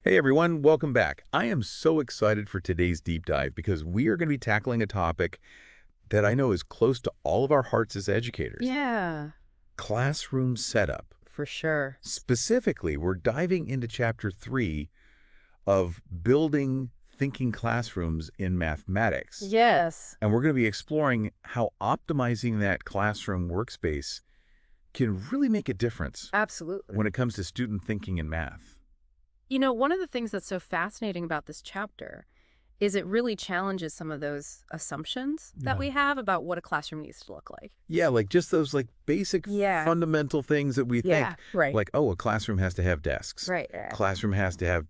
Hey everyone, welcome back. I am so excited for today's deep dive because we are going to be tackling a topic that I know is close to all of our hearts as educators. Yeah, Classroom setup. for sure. Specifically, we're diving into chapter 3 of building thinking classrooms in mathematics. Yes, And we're going to be exploring how optimizing that classroom workspace can really make a difference absolutely. when it comes to student thinking in math. One of the things that's so fascinating about this chapter is it really challenges some of those assumptions that Yeah. we have about what a classroom needs to look like. Yeah, like just those like basic Yeah. fundamental things that we think, Right. like, oh, a classroom has to have desks. Right. Yeah. Classroom has to have,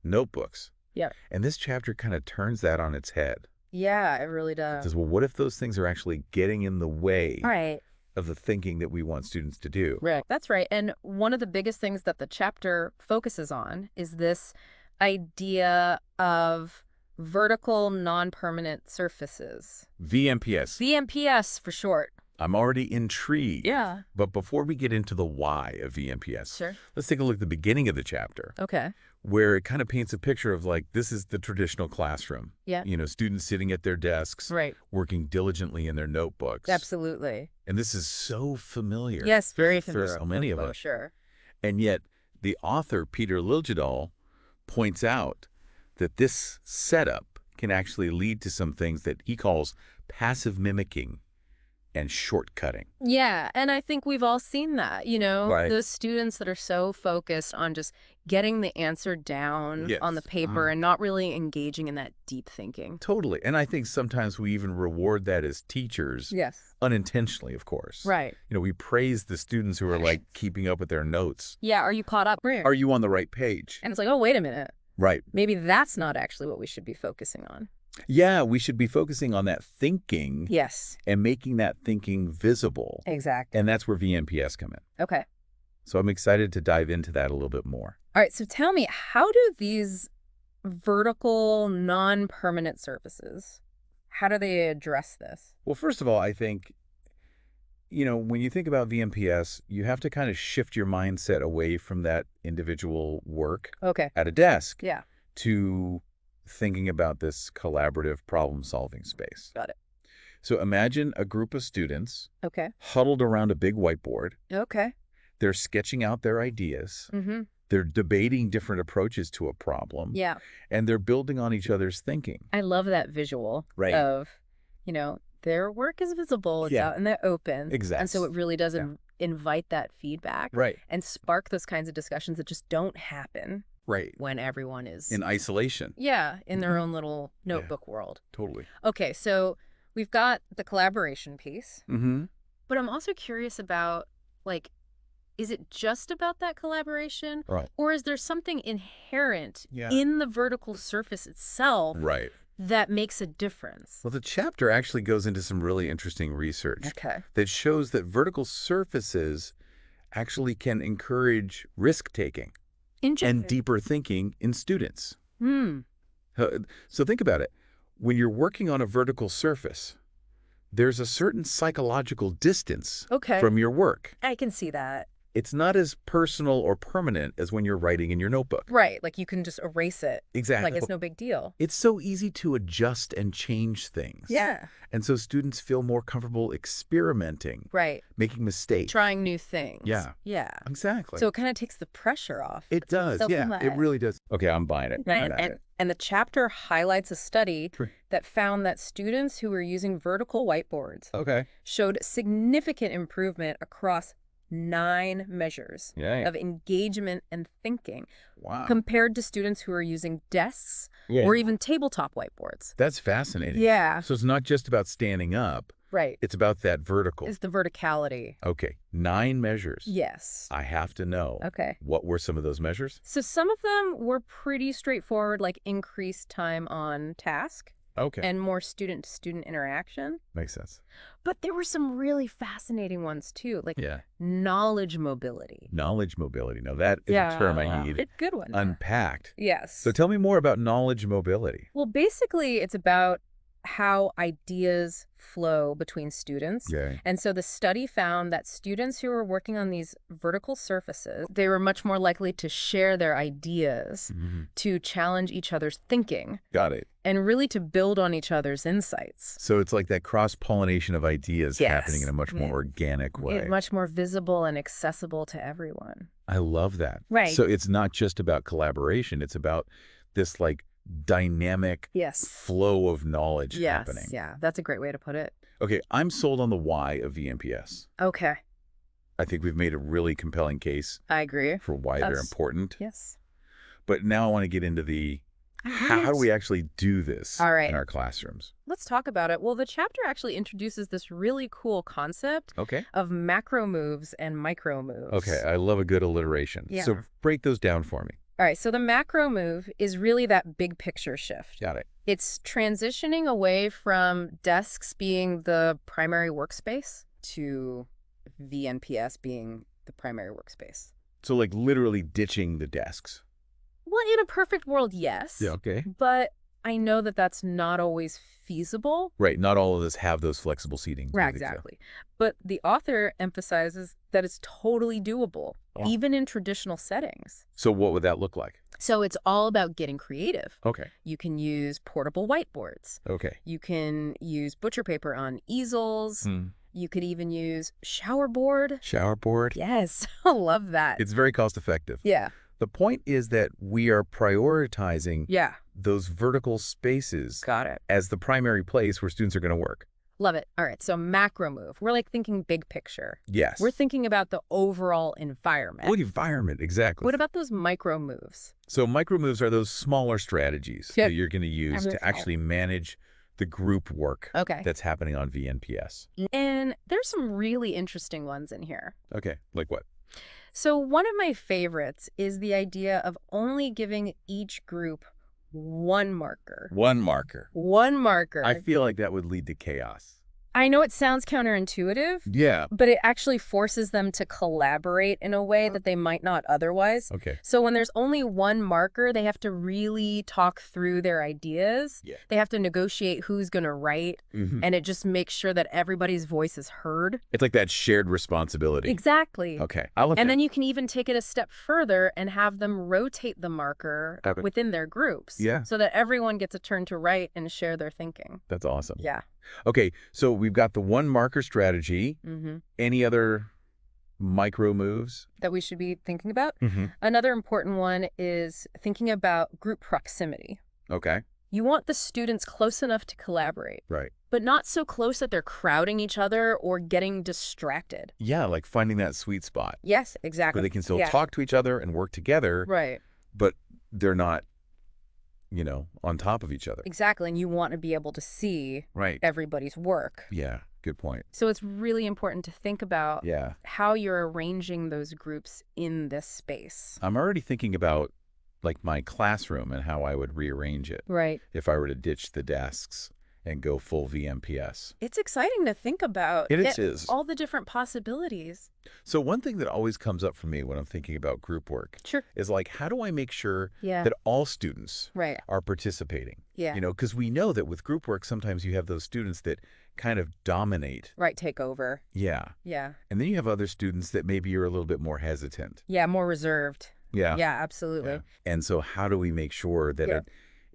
notebooks. Yeah. And this chapter kind of turns that on its head. Yeah, it really It does. says, well, what if those things are actually getting in the way Right. of the thinking that we want students to do? Right. That's right. And one of the biggest things that the chapter focuses on is this idea of vertical non-permanent surfaces. VNPS. VNPS for short. I'm already intrigued. Yeah. But before we get into the why of VNPS, Sure. let's take a look at the beginning of the chapter, Okay. where it kind of paints a picture of like, this is the traditional classroom. Yeah. Students sitting at their desks, Right. working diligently in their notebooks. Absolutely. And this is so familiar. Yes, very for familiar. so many of For us. sure. And yet, the author, Peter Liljedahl, points out that this setup can actually lead to some things that he calls passive mimicking and shortcutting. Yeah, and I think we've all seen that, Right. those students that are so focused on just getting the answer down Yes. on the paper and not really engaging in that deep thinking. Totally. And I think sometimes we even reward that as teachers, Yes. unintentionally, of course. Right. We praise the students who are like keeping up with their notes. Yeah, are you caught up? Are you on the right page? And it's like, oh, wait a minute. Right. Maybe that's not actually what we should be focusing on. Yeah, we should be focusing on that thinking Yes. and making that thinking visible. Exactly. And that's where VNPS come in. Okay. So I'm excited to dive into that a little bit more. All right, so tell me, how do these vertical non-permanent surfaces, how do they address this? Well, first of all, I think, when you think about VNPS, you have to kind of shift your mindset away from that individual work Okay. at a desk Yeah. to thinking about this collaborative problem-solving space. Got it. So imagine a group of students Okay. huddled around a big whiteboard. Okay. They're sketching out their ideas. Mm-hmm. They're debating different approaches to a problem. Yeah. And they're building on each other's thinking. I love that visual Right. of, their work is visible, it's Yeah. out in the open. Exactly. And so it really does Yeah. invite that feedback Right. and spark those kinds of discussions that just don't happen Right. when everyone is, In isolation. in their own little notebook world. Totally. Okay, so we've got the collaboration piece, Mm-hmm. but I'm also curious about, is it just about that collaboration? Right. Or is there something inherent Yeah. in the vertical surface itself Right. that makes a difference? Well, the chapter actually goes into some really interesting research Okay. that shows that vertical surfaces actually can encourage risk-taking and deeper thinking in students. Hmm. So think about it. When you're working on a vertical surface, there's a certain psychological distance Okay. from your work. I can see that. It's not as personal or permanent as when you're writing in your notebook. Right. Like you can just erase it. Exactly. Like it's no big deal. It's so easy to adjust and change things. Yeah. And so students feel more comfortable experimenting, Right. making mistakes. Trying new things. Yeah. Yeah. Exactly. So it kind of takes the pressure off. it does. Yeah, self-led. it really does. Okay, I'm buying it. Right. I'm at it. And the chapter highlights a study Sure. that found that students who were using vertical whiteboards Okay. showed significant improvement across 9 measures Yeah. of engagement and thinking Wow. compared to students who are using desks Yeah. or even tabletop whiteboards. That's fascinating. Yeah. So it's not just about standing up. Right. It's about that vertical. Is the verticality. Okay. 9 measures. Yes. I have to know. Okay. What were some of those measures? So some of them were pretty straightforward, like increased time on task Okay. and more student-to-student interaction. Makes sense. But there were some really fascinating ones too, like Yeah. knowledge mobility. Knowledge mobility. Now that is a term I need It's a good one. unpacked. Yes. So tell me more about knowledge mobility. Well, basically, it's about how ideas flow between students. Okay. And so the study found that students who were working on these vertical surfaces, they were much more likely to share their ideas, to challenge each other's thinking, Got it. and really to build on each other's insights. So it's like that cross-pollination of ideas Yes. happening in a much more Yeah. organic way. Much more visible and accessible to everyone. I love that. Right. So it's not just about collaboration. It's about this like dynamic Yes. flow of knowledge Yes. happening. Yeah, that's a great way to put it. Okay, I'm sold on the why of VNPS. Okay, I think we've made a really compelling case I agree. for why they're That's- important. Yes. But now I want to get into the how do we actually do this All right. in our classrooms? Let's talk about it. Well, the chapter actually introduces this really cool concept Okay. of macro moves and micro moves. Okay, I love a good alliteration. Yeah. So break those down for me. All right, so the macro move is really that big picture shift. Got it. It's transitioning away from desks being the primary workspace to VNPS being the primary workspace. So like literally ditching the desks. Well, in a perfect world, yes. Okay. But I know that that's not always feasible. Right, not all of us have those flexible seating. Right, exactly. But the author emphasizes that it's totally doable, even in traditional settings. So what would that look like? So it's all about getting creative. Okay. You can use portable whiteboards. Okay. You can use butcher paper on easels. Hmm. You could even use shower board. Shower board. Yes, I love that. It's very cost effective. Yeah. The point is that we are prioritizing Yeah. those vertical spaces Got it. as the primary place where students are going to work. Love it. All right. So macro move. We're like thinking big picture. Yes. We're thinking about the overall environment. What environment, exactly. What about those micro moves? So micro moves are those smaller strategies Yep. that you're going to use to actually manage the group work Okay. that's happening on VNPS. And there's some really interesting ones in here. Okay, like what? So one of my favorites is the idea of only giving each group one marker. One marker. One marker. I feel like that would lead to chaos. I know it sounds counterintuitive, Yeah. but it actually forces them to collaborate in a way that they might not otherwise. Okay. So when there's only one marker, they have to really talk through their ideas. Yeah. They have to negotiate who's going to write, and it just makes sure that everybody's voice is heard. It's like that shared responsibility. Exactly. Okay. I love And that. then you can even take it a step further and have them rotate the marker Okay. within their groups. Yeah. So that everyone gets a turn to write and share their thinking. That's awesome. Yeah. Okay, so we've got the one marker strategy. Mm-hmm. Any other micro moves? That we should be thinking about. Mm-hmm. Another important one is thinking about group proximity. Okay. You want the students close enough to collaborate, Right. but not so close that they're crowding each other or getting distracted. Yeah, like finding that sweet spot Yes, exactly. where they can still Yeah. talk to each other and work together, Right, but they're not, on top of each other. exactly. And you want to be able to see Right. everybody's work. Yeah, good point. So it's really important to think about Yeah. how you're arranging those groups in this space. I'm already thinking about like my classroom and how I would rearrange it Right. if I were to ditch the desks and go full VNPS. It's exciting to think about It is. all the different possibilities. So one thing that always comes up for me when I'm thinking about group work Sure. is like, how do I make sure Yeah. that all students Right. are participating? Yeah. Because we know that with group work, sometimes you have those students that kind of dominate. Right. Take over. Yeah. Yeah. And then you have other students that maybe are a little bit more hesitant. Yeah. More reserved. Yeah. Yeah, absolutely. Yeah. And so how do we make sure that Yeah.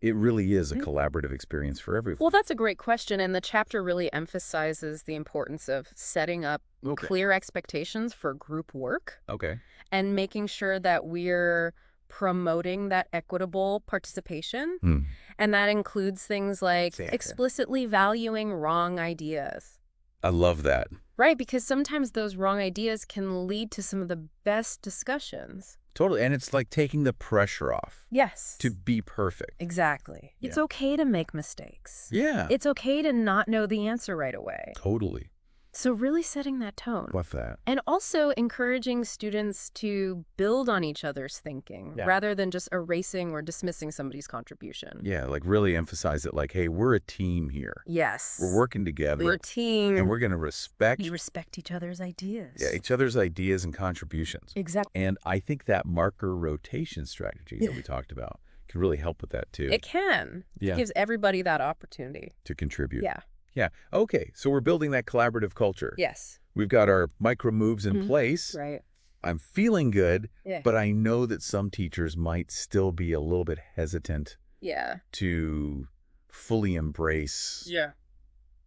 it really is a collaborative experience for everyone? Well, that's a great question. And the chapter really emphasizes the importance of setting up Okay. clear expectations for group work Okay. and making sure that we're promoting that equitable participation. Hmm. And that includes things like Say it. explicitly valuing wrong ideas. I love that. Right, because sometimes those wrong ideas can lead to some of the best discussions. Totally. And it's like taking the pressure off Yes. to be perfect. Exactly. It's Yeah. okay to make mistakes. Yeah. It's okay to not know the answer right away. Totally. So really setting that tone. Love that. And also encouraging students to build on each other's thinking Yeah. rather than just erasing or dismissing somebody's contribution. Yeah, like really emphasize it like, hey, we're a team here. Yes. We're working together. We're a team. and we're going to respect We respect each other's ideas. each other's ideas and contributions. Exactly. And I think that marker rotation strategy that we talked about can really help with that too. It can. Yeah. It gives everybody that opportunity. To contribute. Yeah. Yeah. Okay. So we're building that collaborative culture. Yes. We've got our micro moves in place. Right. I'm feeling good, Yeah. but I know that some teachers might still be a little bit hesitant Yeah. to fully embrace Yeah.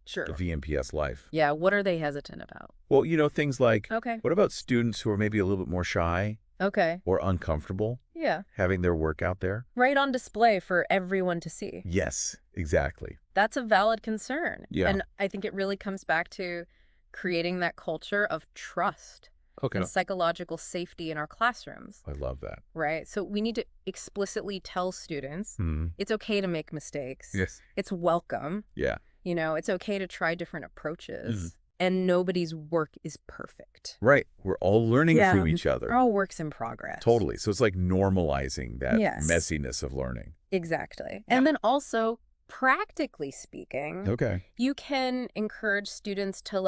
Sure. the VNPS life. Yeah. What are they hesitant about? Well, things like, Okay. what about students who are maybe a little bit more shy Okay. or uncomfortable Yeah. having their work out there? Right on display for everyone to see. Yes, exactly. That's a valid concern. Yeah. And I think it really comes back to creating that culture of trust Okay. and psychological safety in our classrooms, I love that. right? So we need to explicitly tell students it's okay to make mistakes. Yes. It's welcome. Yeah. It's okay to try different approaches. And nobody's work is perfect. Right. We're all learning from each other. We're all works in progress. Totally. So it's like normalizing that Yes. messiness of learning. Exactly. And then also, practically speaking, Okay. you can encourage students to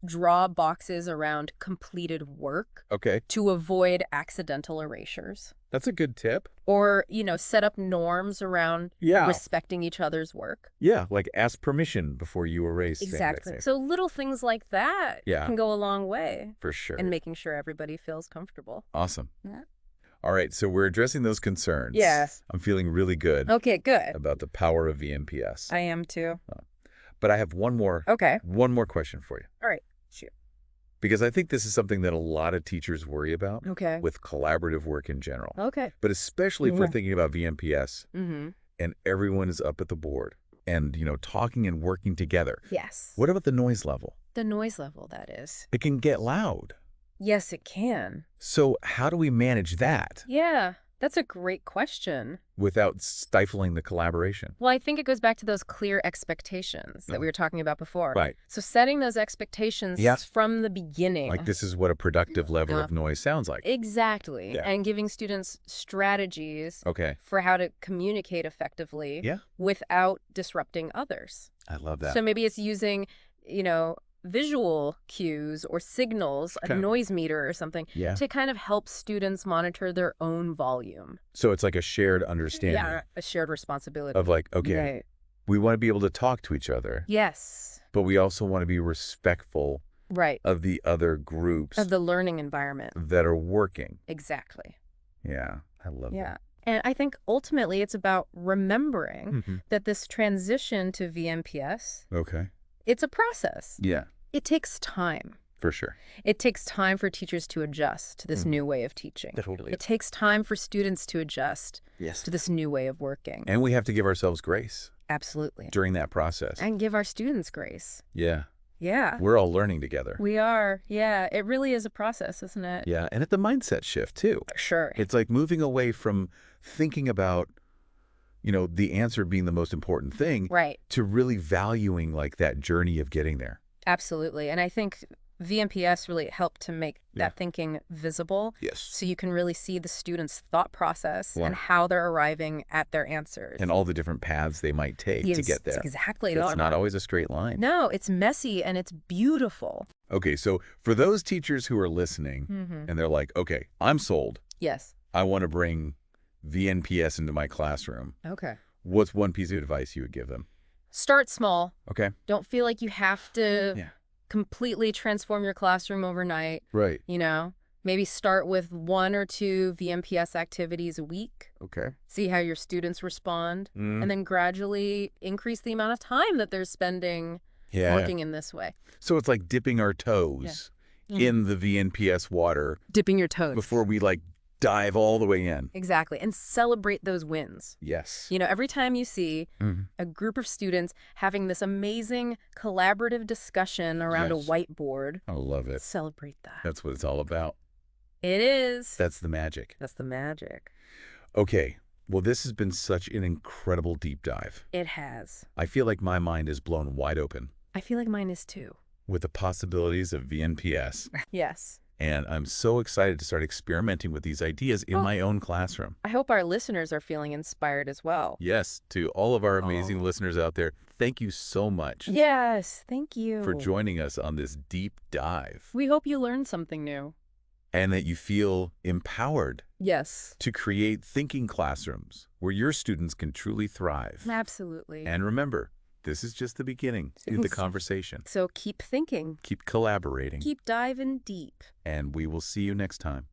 draw boxes around completed work Okay. to avoid accidental erasures. That's a good tip. Or, set up norms around Yeah. respecting each other's work. Yeah. Like ask permission before you erase. Exactly. things. So little things like that Yeah. can go a long way For sure. in making sure everybody feels comfortable. Awesome. Yeah. All right. So we're addressing those concerns. Yes. I'm feeling really good Okay, good. about the power of VNPS. I am too. But I have one more Okay. question for you. All right. Shoot. Because I think this is something that a lot of teachers worry about Okay. with collaborative work in general. Okay. But especially if we're Yeah. thinking about VNPS Mm-hmm. and everyone is up at the board and, talking and working together. Yes. What about the noise level? The noise level, that is. It can get loud. Yes, it can. So how do we manage that Yeah, that's a great question. without stifling the collaboration? Well, I think it goes back to those clear expectations that we were talking about before. Right. So setting those expectations Yeah. from the beginning. Like this is what a productive level of noise sounds like. Exactly. Yeah. And giving students strategies Okay. for how to communicate effectively Yeah. without disrupting others. I love that. So maybe it's using, visual cues or signals, Okay. a noise meter or something, Yeah. to kind of help students monitor their own volume. So it's like a shared understanding Yeah, a shared responsibility. of like, okay, Right. we want to be able to talk to each other, Yes. but we also want to be respectful Right. of the other groups Of the learning environment. that are working. Exactly. Yeah, I love Yeah. And I think ultimately it's about remembering that. that this transition to VNPS, Okay. it's a process. Yeah, It takes time. for sure. It takes time for teachers to adjust to this new way of teaching. Totally. It takes time for students to adjust Yes. to this new way of working. And we have to give ourselves grace Absolutely. during that process. And give our students grace. Yeah. Yeah. We're all learning together. We are. Yeah. It really is a process, isn't it? Yeah. And at the mindset shift too. Sure. It's like moving away from thinking about, the answer being the most important thing Right. to really valuing like that journey of getting there. Absolutely. And I think VNPS really helped to make Yeah. that thinking visible. Yes. So you can really see the students' thought process Wow. and how they're arriving at their answers. And all the different paths they might take to Yes, get there. Exactly. It's not always a straight line. No, it's messy and it's beautiful. Okay, so for those teachers who are listening and they're like, okay, I'm sold. Yes. I want to bring VNPS into my classroom. Okay. What's one piece of advice you would give them? Start small. Okay. Don't feel like you have to Yeah. completely transform your classroom overnight. Right. Maybe start with 1 or 2 VNPS activities a week. Okay. See how your students respond. Mm. And then gradually increase the amount of time that they're spending Yeah. working in this way. So it's like dipping our toes in the VNPS water Dipping your toes. before we dive all the way in. Exactly. And celebrate those wins. Yes. Every time you see a group of students having this amazing collaborative discussion around Yes. a whiteboard, I love it. celebrate that. That's what it's all about. It is. That's the magic. That's the magic. Okay. Well, this has been such an incredible deep dive. It has. I feel like my mind is blown wide open I feel like mine is too. with the possibilities of VNPS. Yes. And I'm so excited to start experimenting with these ideas in my own classroom. I hope our listeners are feeling inspired as well. Yes, to all of our amazing listeners out there, thank you so much Yes. Thank you. for joining us on this deep dive. We hope you learned something new. and that you feel empowered Yes. to create thinking classrooms where your students can truly thrive. Absolutely. And remember, this is just the beginning to the conversation. So keep thinking. Keep collaborating, Keep diving deep. and we will see you next time.